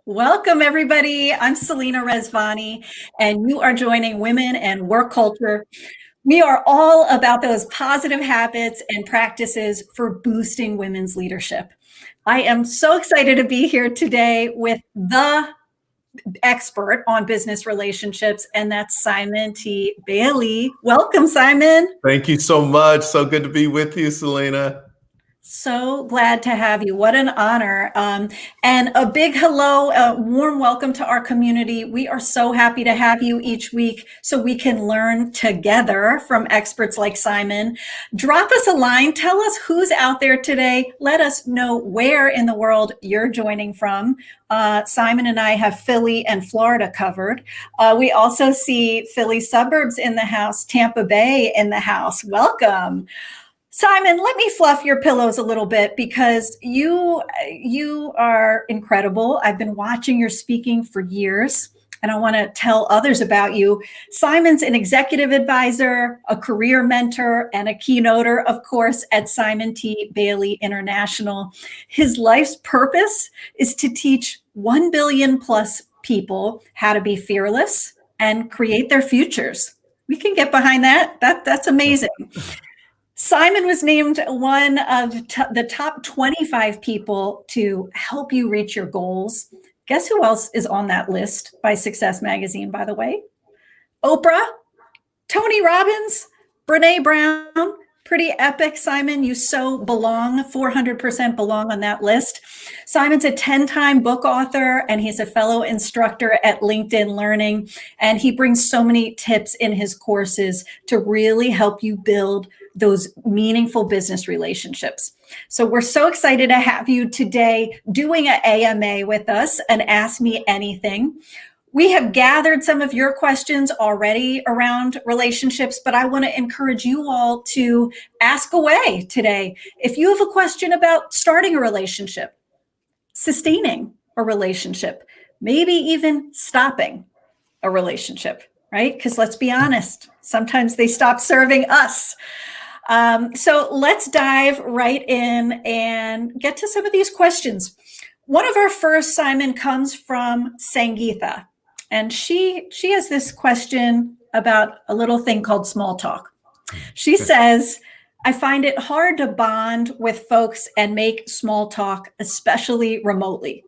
Welcome, everybody. I'm Selena Rezvani, and you are joining Women and Work Culture. We are all about those positive habits and practices for boosting women's leadership. I am so excited to be here today with the expert on business relationships, and that's Simon T. Bailey. Welcome, Simon. Thank you so much. So good to be with you, Selena. So glad to have you. What an honor. And a big hello, a warm welcome to our community. We are so happy to have you each week so we can learn together from experts like Simon. Drop us a line. Tell us who's out there today. Let us know where in the world you're joining from. Simon and I have Philly and Florida covered. We also see Philly suburbs in the house, Tampa Bay in the house. Welcome. Simon, let me fluff your pillows a little bit because you are incredible. I've been watching your speaking for years, and I want to tell others about you. Simon's an executive advisor, a career mentor, and a keynoter, of course, at Simon T. Bailey International. His life's purpose is to teach 1 billion plus people how to be fearless and create their futures. We can get behind that. That's amazing. Simon was named one of the top 25 people to help you reach your goals. Guess who else is on that list by Success Magazine, by the way? Oprah, Tony Robbins, Brene Brown. Pretty epic, Simon. You so belong, 400% belong on that list. Simon's a 10-time book author, and he's a fellow instructor at LinkedIn Learning. And he brings so many tips in his courses to really help you build those meaningful business relationships. So we're so excited to have you today doing an AMA with us and Ask Me Anything. We have gathered some of your questions already around relationships, but I want to encourage you all to ask away today. If you have a question about starting a relationship, sustaining a relationship, maybe even stopping a relationship, right? Because let's be honest, sometimes they stop serving us. So let's dive right in and get to some of these questions. One of our first, Simon, comes from Sangeetha. And she has this question about a little thing called small talk. She says, I find it hard to bond with folks and make small talk, especially remotely.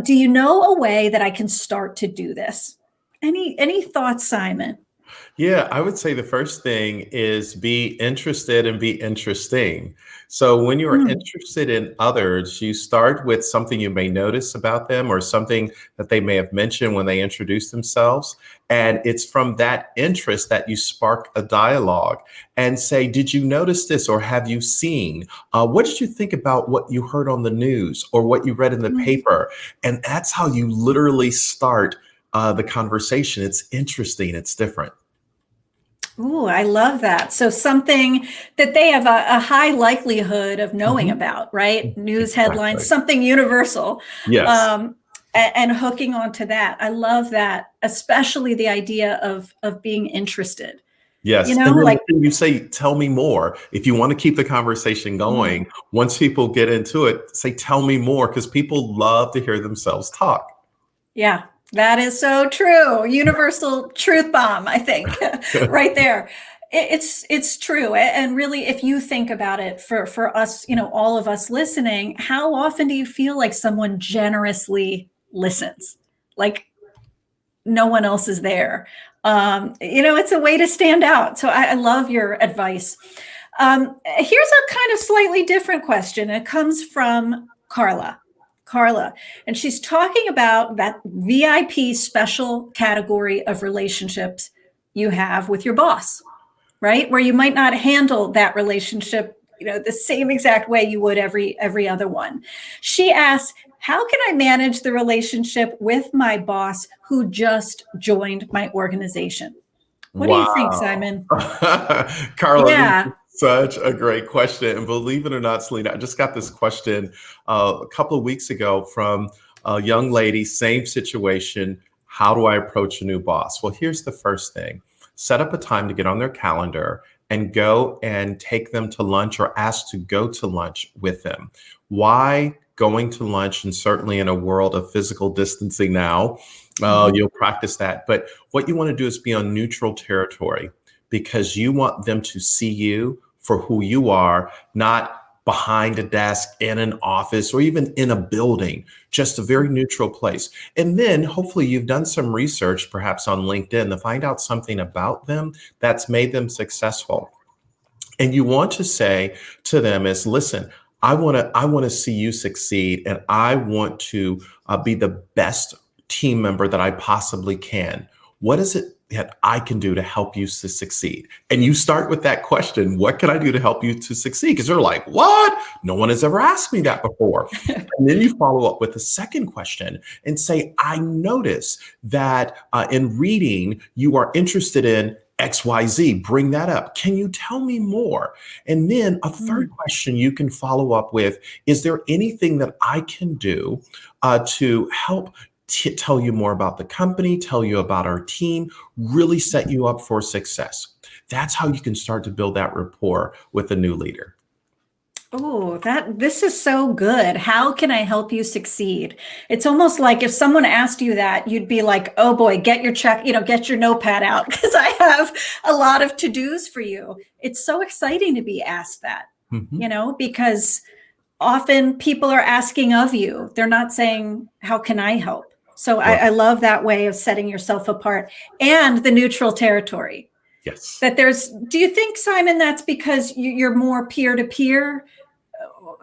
Do you know a way that I can start to do this? Any thoughts, Simon? Yeah, I would say the first thing is be interested and be interesting. So when you're interested in others, you start with something you may notice about them or something that they may have mentioned when they introduce themselves. And it's from that interest that you spark a dialogue and say, did you notice this or have you seen? What did you think about what you heard on the news or what you read in the paper? And that's how you literally start the conversation. It's interesting. It's different. Ooh, I love that. So something that they have a high likelihood of knowing about, right? News headlines, something universal. Yes. And hooking onto that. I love that, especially the idea of being interested. Yes. You know, And then like you say, tell me more. If you want to keep the conversation going, once people get into it, say, tell me more, because people love to hear themselves talk. Yeah, that is so true. Universal truth bomb, I think, right there. It's true. And really, if you think about it for us, you know, all of us listening, how often do you feel like someone generously listens? Like no one else is there. You know, it's a way to stand out. So I love your advice. Here's a kind of slightly different question. It comes from Carla, and she's talking about that VIP special category of relationships you have with your boss, right? Where you might not handle that relationship, you know, the same exact way you would every other one. She asks, how can I manage the relationship with my boss who just joined my organization? What do you think, Wow. Simon? Carla, this Yeah. is such a great question. And believe it or not, Selena, I just got this question a couple of weeks ago from a young lady, same situation. How do I approach a new boss? Well, here's the first thing: set up a time to get on their calendar and go and take them to lunch or ask to go to lunch with them. Why going to lunch? And certainly in a world of physical distancing now, Mhm. you'll practice that. But what you want to do is be on neutral territory because you want them to see you for who you are, not behind a desk in an office or even in a building, just a very neutral place. And then hopefully you've done some research, perhaps on LinkedIn, to find out something about them that's made them successful. And you want to say to them is, listen, I want to see you succeed, and I want to be the best team member that I possibly can. What is it that I can do to help you to succeed? And you start with that question: what can I do to help you to succeed? Because they're like, what? No one has ever asked me that before. And then you follow up with the second question and say, I notice that in reading, you are interested in XYZ, bring that up. Can you tell me more? And then a third Mm. question you can follow up with: is there anything that I can do to help tell you more about the company, tell you about our team, really set you up for success? That's how you can start to build that rapport with a new leader. Oh, that this is so good. How can I help you succeed? It's almost like if someone asked you that, you'd be like, "Oh boy, get your check, get your notepad out because I have a lot of to-dos for you." It's so exciting to be asked that, Mhm. because often people are asking of you. They're not saying, "How can I help?" So I, Right. I love that way of setting yourself apart and the neutral territory. Yes. That there's, do you think, Simon, that's because you're more peer to peer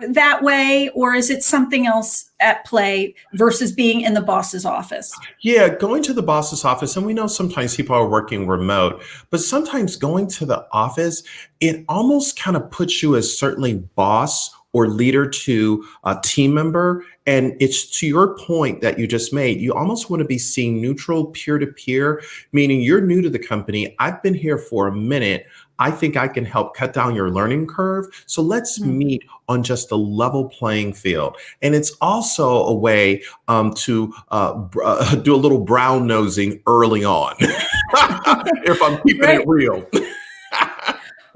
that way, or is it something else at play versus being in the boss's office? Yeah, going to the boss's office, and we know sometimes people are working remote, but sometimes going to the office, it almost kind of puts you as certainly boss or leader to a team member. And it's to your point that you just made, you almost want to be seen neutral, peer to peer, meaning you're new to the company. I've been here for a minute. I think I can help cut down your learning curve. So let's Mm. meet on just a level playing field. And it's also a way to do a little brown nosing early on, if I'm keeping it Right. real.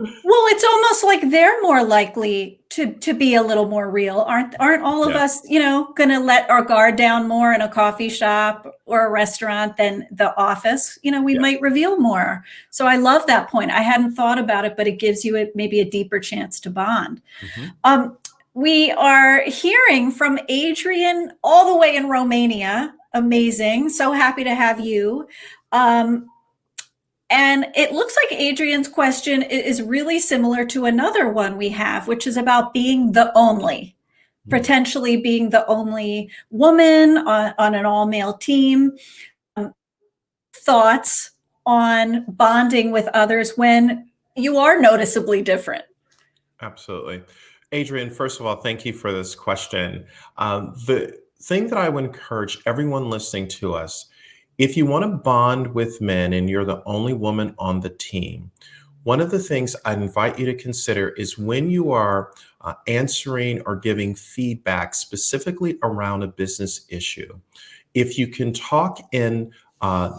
Well, it's almost like they're more likely to be a little more real. Aren't all of Yeah, us, going to let our guard down more in a coffee shop or a restaurant than the office? We yeah. might reveal more. So I love that point. I hadn't thought about it, but it gives you maybe a deeper chance to bond. Mhm. Um, we are hearing from Adrian all the way in Romania. Amazing. So happy to have you. Um, and it looks like Adrian's question is really similar to another one we have, which is about being the only, Mm. potentially being the only woman on an all male team. Um, Thoughts on bonding with others when you are noticeably different? Absolutely. Adrian, first of all, thank you for this question. The thing that I would encourage everyone listening to us: if you want to bond with men and you're the only woman on the team, one of the things I invite you to consider is when you are answering or giving feedback specifically around a business issue, if you can talk in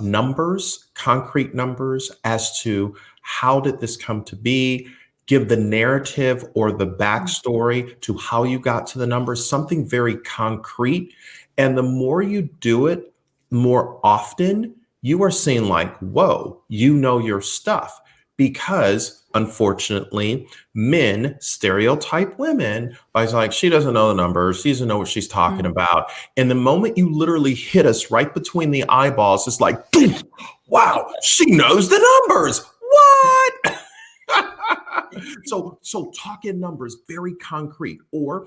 numbers, concrete numbers, as to how did this come to be, give the narrative or the backstory to how you got to the numbers, something very concrete. And the more you do it more often, you are seeing like, whoa, you know your stuff. Because unfortunately, men stereotype women by like, she doesn't know the numbers, she doesn't know what she's talking Mm. about. And the moment you literally hit us right between the eyeballs, it's like, wow, she knows the numbers. What? So talk in numbers, very concrete, or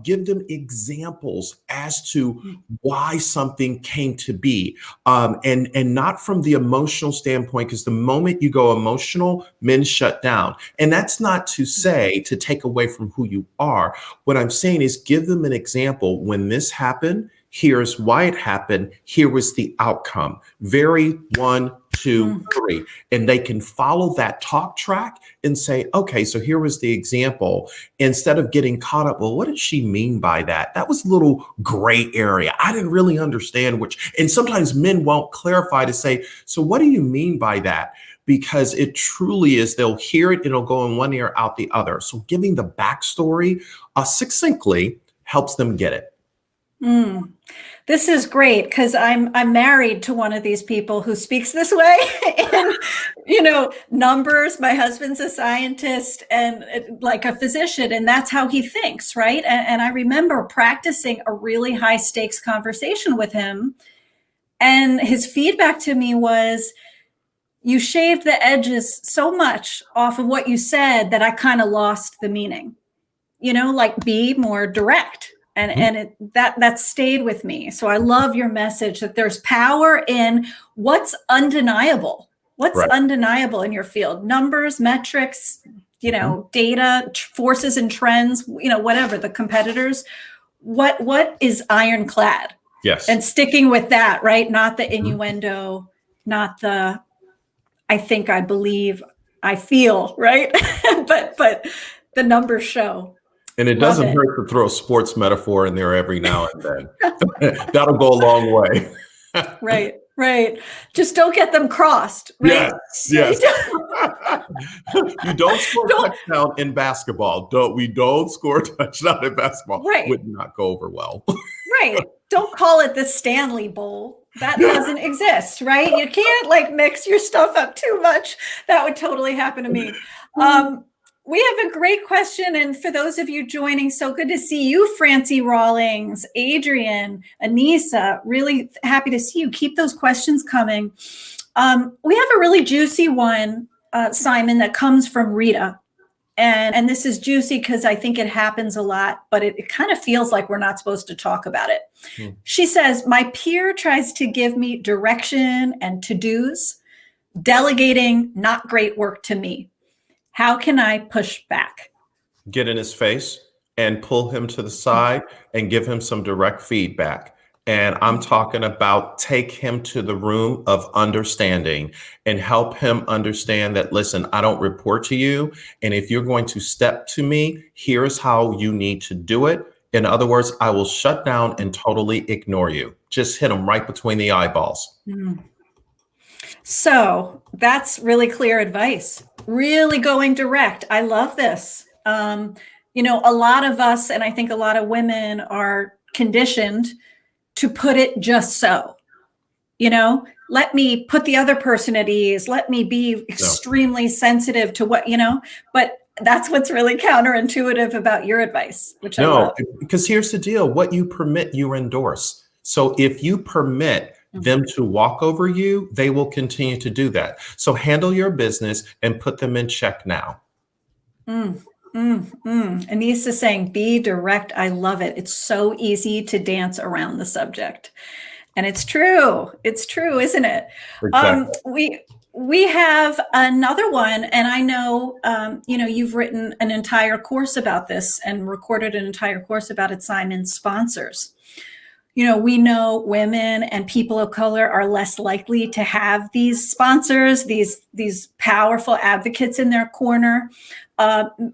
give them examples as to Mm. why something came to be, and not from the emotional standpoint, because the moment you go emotional, men shut down. And that's not to say to take away from who you are. What I'm saying is give them an example. When this happened, here's why it happened. Here was the outcome. Very one, to Mm, 3. And they can follow that talk track and say, okay, so here was the example. Instead of getting caught up, well, what did she mean by that? That was a little gray area. I didn't really understand and sometimes men won't clarify to say, so what do you mean by that? Because it truly is, they'll hear it, it'll go in one ear, out the other. So giving the backstory succinctly helps them get it. mm. This is great because I'm married to one of these people who speaks this way. And numbers. My husband's a scientist and like a physician, and that's how he thinks, right? And I remember practicing a really high stakes conversation with him, and his feedback to me was, "You shaved the edges so much off of what you said that I kind of lost the meaning." Like be more direct. And Mhm. that stayed with me. So I love your message that there's power in what's undeniable. What's Right. undeniable in your field? Numbers, metrics, Mhm. data, forces and trends, whatever, the competitors. What is ironclad? Yes. And sticking with that, right? Not the Mhm. innuendo, not the I think, I believe, I feel, right? but the numbers show. And it Love doesn't it. hurt to throw a sports metaphor in there every now and then. That'll go a long way. Right, right. Just don't get them crossed, Yes, right? yes. You don't score a Don't, touchdown in basketball. We don't score a touchdown in basketball. right, Would not go over well. right. Don't call it the Stanley Bowl. That doesn't exist, right? You can't like mix your stuff up too much. That would totally happen to me. Um, we have a great question. And for those of you joining, so good to see you, Francie Rawlings, Adrian, Anissa. Really happy to see you. Keep those questions coming. We have a really juicy one, Simon, that comes from Rita. And this is juicy because I think it happens a lot, but it kind of feels like we're not supposed to talk about it. Hmm. She says, my peer tries to give me direction and to-dos, delegating not great work to me. How can I push back? Get in his face and pull him to the side and give him some direct feedback. And I'm talking about take him to the room of understanding and help him understand that, listen, I don't report to you. And if you're going to step to me, here's how you need to do it. In other words, I will shut down and totally ignore you. Just hit him right between the eyeballs. Mm. So that's really clear advice. Really going direct. I love this. A lot of us, and I think a lot of women are conditioned to put it just so. Let me put the other person at ease. Let me be No. extremely sensitive to but that's what's really counterintuitive about your advice, which I No, love. because here's the deal. What you permit, you endorse. So if you permit them to walk over you, they will continue to do that. So handle your business and put them in check now. Anissa is saying, be direct. I love it. It's so easy to dance around the subject. And it's true. It's true, isn't it? Exactly. We have another one, and I know you've written an entire course about this and recorded an entire course about it, Simon. Sponsors. We know women and people of color are less likely to have these sponsors, these powerful advocates in their corner.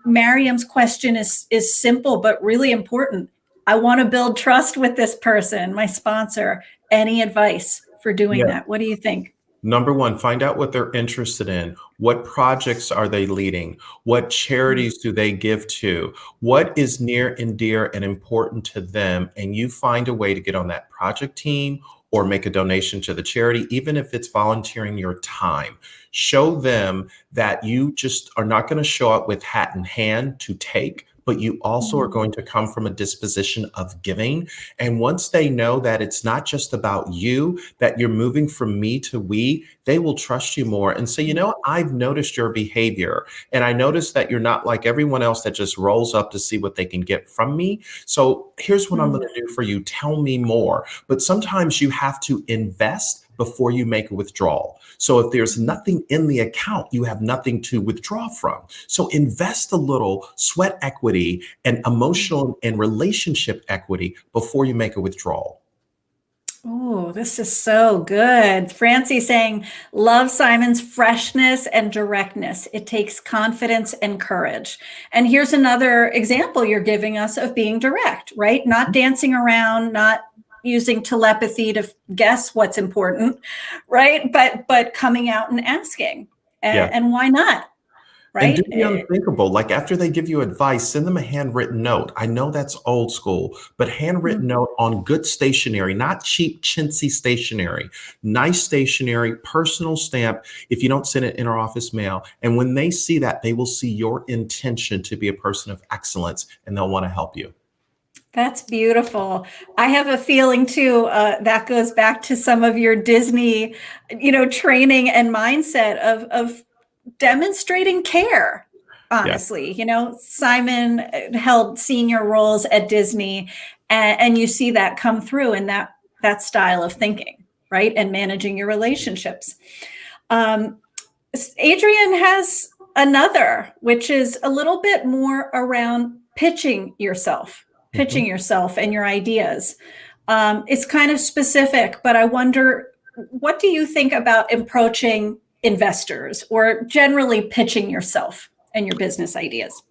Mariam's question is simple but really important. I want to build trust with this person, my sponsor. Any advice for doing Yeah. that? What do you think? Number one, find out what they're interested in. What projects are they leading? What charities do they give to? What is near and dear and important to them? And you find a way to get on that project team or make a donation to the charity, even if it's volunteering your time. Show them that you just are not going to show up with hat in hand to take, but you also are going to come from a disposition of giving. And once they know that it's not just about you, that you're moving from me to we, they will trust you more and say, I've noticed your behavior. And I noticed that you're not like everyone else that just rolls up to see what they can get from me. So here's what I'm going to do for you. Tell me more. But sometimes you have to invest before you make a withdrawal. So if there's nothing in the account, you have nothing to withdraw from. So invest a little sweat equity and emotional and relationship equity before you make a withdrawal. Oh, this is so good. Francie saying, love Simon's freshness and directness. It takes confidence and courage. And here's another example you're giving us of being direct, right? Not dancing around, not using telepathy to guess what's important, right? But coming out and asking. Yeah. And why not, And do right? the unthinkable. Like after they give you advice, send them a handwritten note. I know that's old school, but handwritten note on good stationery, not cheap, chintzy stationery. Nice stationery, personal stamp if you don't send it in our office mail. And when they see that, they will see your intention to be a person of excellence and they'll want to help you. That's beautiful. I have a feeling too, that goes back to some of your Disney, training and mindset of demonstrating care. Yeah. Honestly, Simon held senior roles at Disney, and you see that come through in that style of thinking, right? And managing your relationships. Um, Adrian has another, which is a little bit more around pitching Mhm. yourself and your ideas. It's kind of specific, but I wonder, what do you think about approaching investors or generally pitching yourself and your business ideas?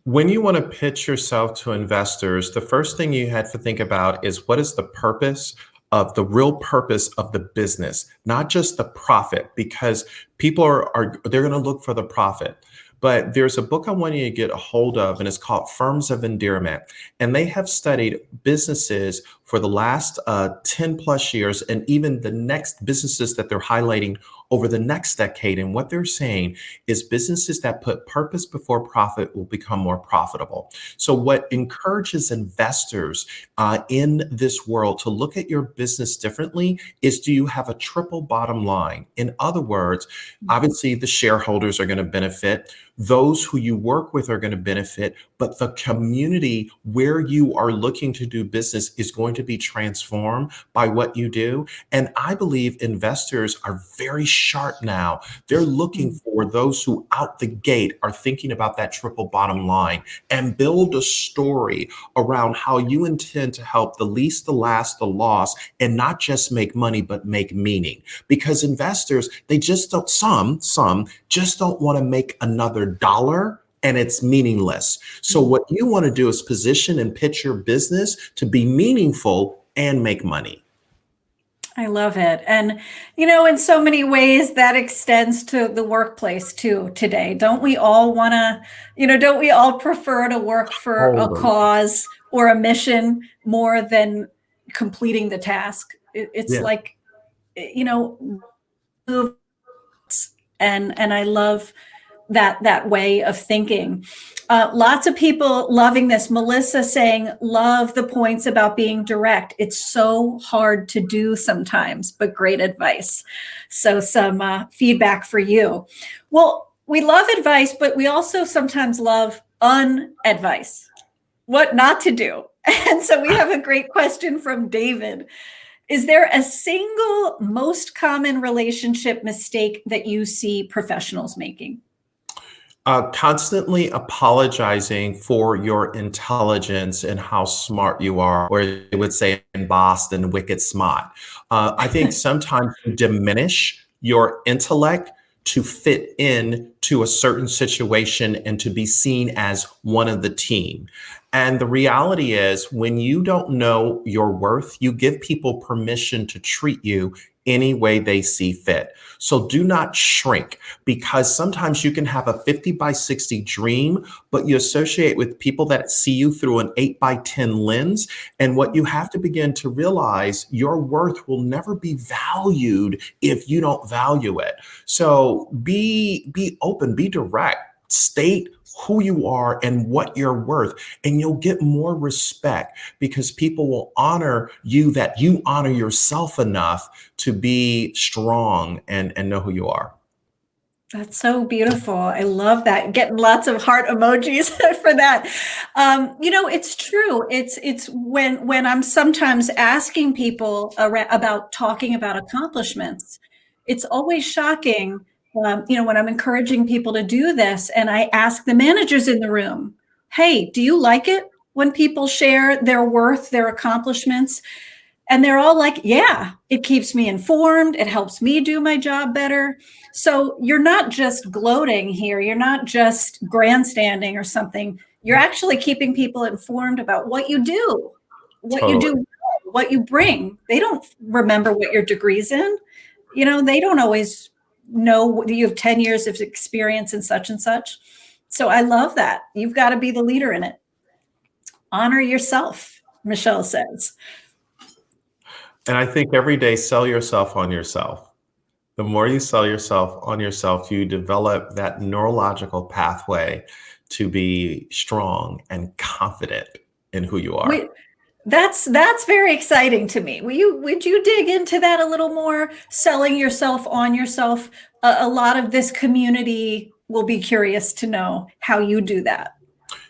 When you want to pitch yourself to investors, the first thing you have to think about is what is the purpose of the real purpose of the business, not just the profit, because people are they're going to look for the profit. But there's a book I want you to get a hold of, and it's called Firms of Endearment. And they have studied businesses for the last 10 plus years, and even the next businesses that they're highlighting over the next decade. And what they're saying is businesses that put purpose before profit will become more profitable. So, what encourages investors in this world to look at your business differently is, do you have a triple bottom line? In other words, obviously the shareholders are going to benefit, those who you work with are going to benefit, but the community where you are looking to do business is going to be transformed by what you do. And I believe investors are very sharp now. They're looking for those who out the gate are thinking about that triple bottom line and build a story around how you intend to help the least, the last, the lost, and not just make money, but make meaning. Because investors, they just don't, some just don't want to make another dollar and it's meaningless. So what you want to do is position and pitch your business to be meaningful and make money. I love it. And, in so many ways that extends to the workplace too today. Don't we all prefer to work for a Totally. cause or a mission more than completing the task? It's Yeah. like, you know, and I love that way of thinking. Lots of people loving this. Melissa saying, love the points about being direct. It's so hard to do sometimes, but great advice. So some feedback for you. Well, we love advice, but we also sometimes love unadvice, what not to do. And so we have a great question from David. Is there a single most common relationship mistake that you see professionals making? Constantly apologizing for your intelligence and how smart you are, or they would say in Boston, wicked smart. I think sometimes you diminish your intellect to fit in to a certain situation and to be seen as one of the team. And the reality is, when you don't know your worth, you give people permission to treat you any way they see fit. So do not shrink, because sometimes you can have a 50 by 60 dream, but you associate with people that see you through an 8 by 10 lens. And what you have to begin to realize, your worth will never be valued if you don't value it. So be open, be direct, state who you are and what you're worth, and you'll get more respect because people will honor you, that you honor yourself enough to be strong and know who you are. That's so beautiful. I love that. Getting lots of heart emojis for that. It's true. It's when I'm sometimes asking people about talking about accomplishments, it's always shocking. When I'm encouraging people to do this, and I ask the managers in the room, "Hey, do you like it when people share their worth, their accomplishments?" And they're all like, yeah, it keeps me informed. It helps me do my job better. So you're not just gloating here. You're not just grandstanding or something. You're actually keeping people informed about what you Totally. do, what you bring. They don't remember what your degree's in. They don't always know you have 10 years of experience in such and such. So I love that. You've got to be the leader in it. Honor yourself, Michelle says. And I think every day, sell yourself on yourself. The more you sell yourself on yourself, you develop that neurological pathway to be strong and confident in who you are. We, that's very exciting to me. Would you dig into that a little more? Selling yourself on yourself. A lot of this community will be curious to know how you do that.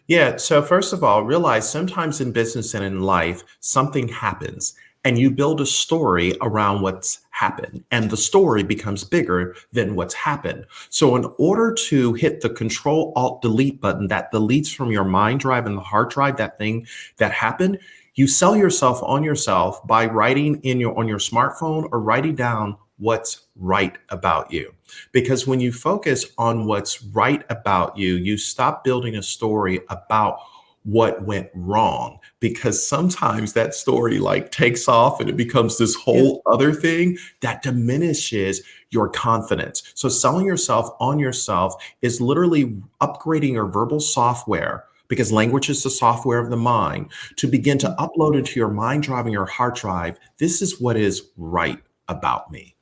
Yeah. So, first of all, realize sometimes in business and in life, something happens and you build a story around what's happened, and the story becomes bigger than what's happened. So, in order to hit the Control Alt Delete button that deletes from your mind drive and the hard drive that thing that happened, you sell yourself on yourself by writing on your smartphone or writing down what's right about you. Because when you focus on what's right about you, you stop building a story about what went wrong, because sometimes that story like takes off and it becomes this Yeah. whole other thing that diminishes your confidence. So selling yourself on yourself is literally upgrading your verbal software, because language is the software of the mind, to begin to upload into your mind drive and your hard drive. This is what is right about me.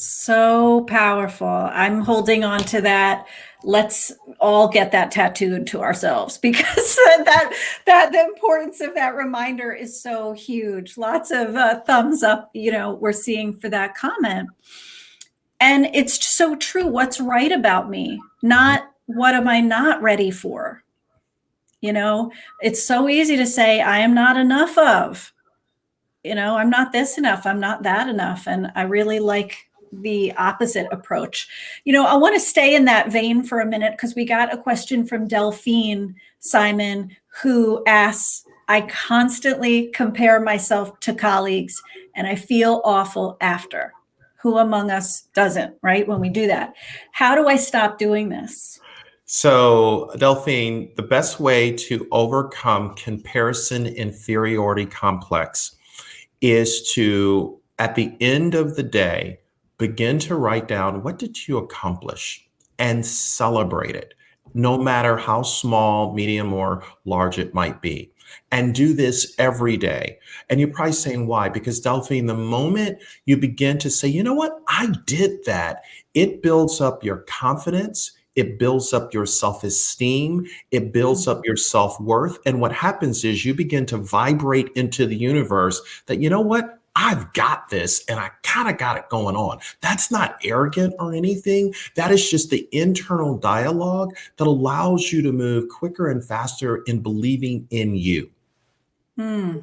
So powerful. I'm holding on to that. Let's all get that tattooed to ourselves because that the importance of that reminder is so huge. Lots of thumbs up, we're seeing for that comment. And it's so true. What's right about me? Not what am I not ready for? It's so easy to say I am not enough of. I'm not this enough, I'm not that enough. And I really like the opposite approach. I want to stay in that vein for a minute because we got a question from Delphine Simon, who asks, I constantly compare myself to colleagues and I feel awful after. Who among us doesn't, right? When we do that. How do I stop doing this? So, Delphine, the best way to overcome comparison inferiority complex is to, at the end of the day, begin to write down what did you accomplish and celebrate it, no matter how small, medium, or large it might be. And do this every day. And you're probably saying why? Because Delphine, the moment you begin to say, you know what, I did that, it builds up your confidence. It builds up your self esteem. It builds up your self worth. And what happens is you begin to vibrate into the universe that, you know what? I've got this and I kind of got it going on. That's not arrogant or anything. That is just the internal dialogue that allows you to move quicker and faster in believing in you. Hmm.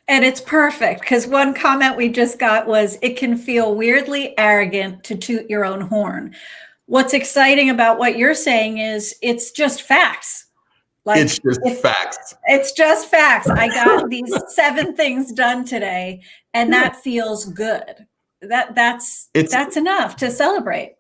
And it's perfect because one comment we just got was it can feel weirdly arrogant to toot your own horn. What's exciting about what you're saying is it's just facts. It's Like just if facts. it's just facts. I got these 7 things done today and Yeah. that feels good. That's It's that's enough to celebrate.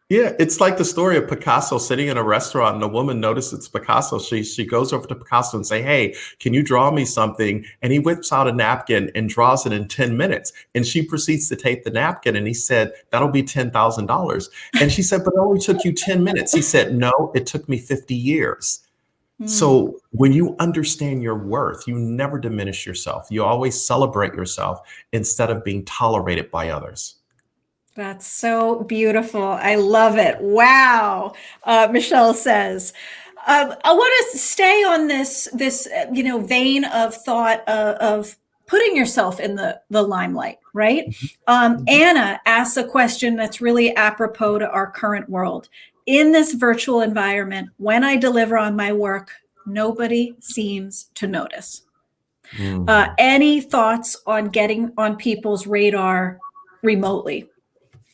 Yeah, it's like the story of Picasso sitting in a restaurant and a woman notices Picasso. She goes over to Picasso and say, "Hey, can you draw me something?" And he whips out a napkin and draws it in 10 minutes. And she proceeds to take the napkin and he said, "That'll be $10,000." And she said, "But it only took you 10 minutes." He said, "No, it took me 50 years." Hmm. So when you understand your worth, you never diminish yourself. You always celebrate yourself instead of being tolerated by others. That's so beautiful. I love it. Wow. Michelle says, I want to stay on this vein of thought of putting yourself in the limelight, right? Mhm. Anna asks a question that's really apropos to our current world. In this virtual environment, when I deliver on my work, nobody seems to notice. Mhm. Any thoughts on getting on people's radar remotely?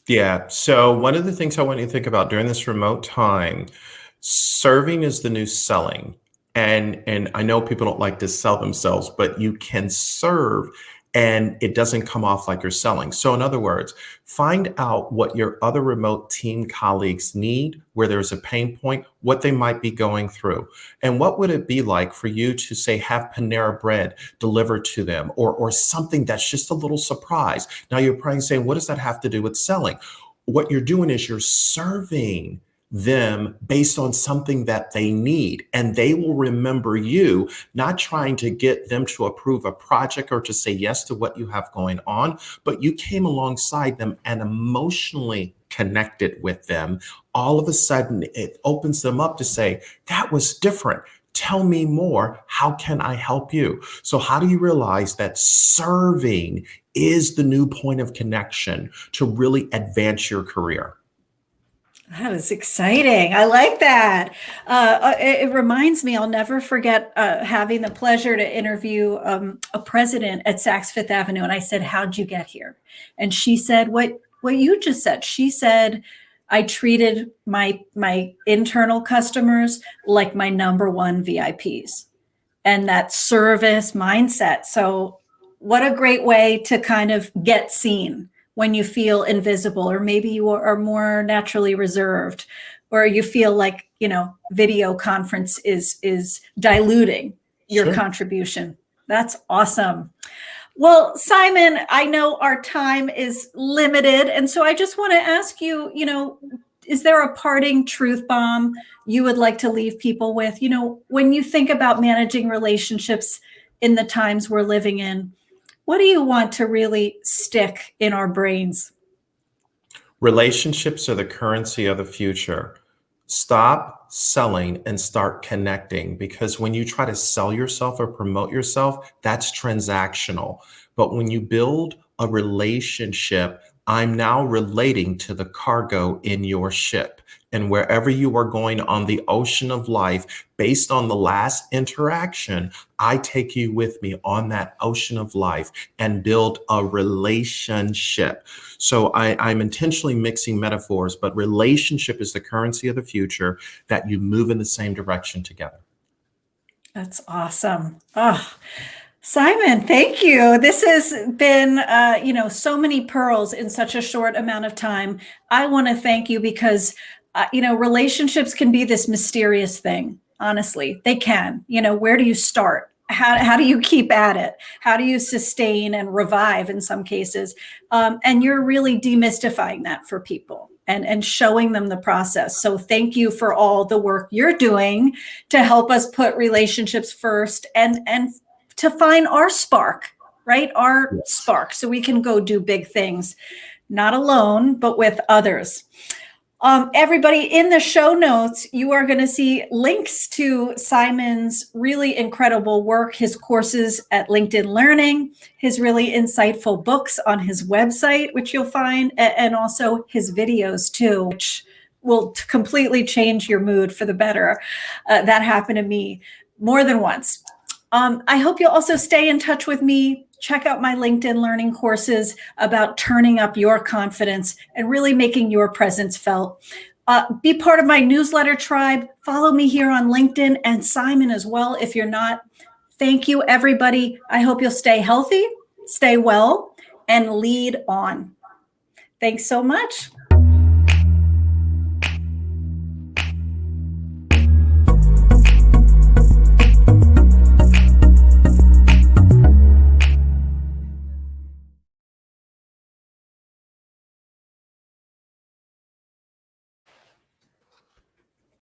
Yeah. So one of the things I want you to think about during this remote time, serving is the new selling. And I know people don't like to sell themselves, but you can serve and it doesn't come off like you're selling. So in other words, find out what your other remote team colleagues need, where there's a pain point, what they might be going through. And what would it be like for you to say, have Panera bread delivered to them, or something that's just a little surprise? Now you're probably saying, what does that have to do with selling? What you're doing is you're serving them based on something that they need, and they will remember you, not trying to get them to approve a project or to say yes to what you have going on, but you came alongside them and emotionally connected with them. All of a sudden it opens them up to say, that was different, tell me more, how can I help you? So how do you realize that serving is the new point of connection to really advance your career? That is exciting. I like that. It reminds me, I'll never forget having the pleasure to interview a president at Saks Fifth Avenue. And I said, how'd you get here? And she said, what you just said. She said, I treated my internal customers like my number one VIPs, and that service mindset. So what a great way to kind of get seen when you feel invisible, or maybe you are more naturally reserved, or you feel like, video conference is diluting your Sure. contribution. That's awesome. Well, Simon, I know our time is limited, and so I just want to ask you, is there a parting truth bomb you would like to leave people with? When you think about managing relationships in the times we're living in, what do you want to really stick in our brains? Relationships are the currency of the future. Stop selling and start connecting, because when you try to sell yourself or promote yourself, that's transactional. But when you build a relationship, I'm now relating to the cargo in your ship. And wherever you are going on the ocean of life, based on the last interaction, I take you with me on that ocean of life and build a relationship. So I'm intentionally mixing metaphors, but relationship is the currency of the future, that you move in the same direction together. That's awesome. Oh, Simon, thank you. This has been, so many pearls in such a short amount of time. I want to thank you because, relationships can be this mysterious thing. Honestly, they can. Where do you start? How do you keep at it? How do you sustain and revive in some cases? And you're really demystifying that for people and showing them the process. So thank you for all the work you're doing to help us put relationships first and to find our spark, right? Our Yes. spark, so we can go do big things, not alone, but with others. Everybody, in the show notes, you are going to see links to Simon's really incredible work, his courses at LinkedIn Learning, his really insightful books on his website, which you'll find, and also his videos too, which will completely change your mood for the better. That happened to me more than once. I hope you'll also stay in touch with me. Check out my LinkedIn Learning courses about turning up your confidence and really making your presence felt. Be part of my newsletter tribe. Follow me here on LinkedIn, and Simon as well if you're not. Thank you, everybody. I hope you'll stay healthy, stay well, and lead on. Thanks so much.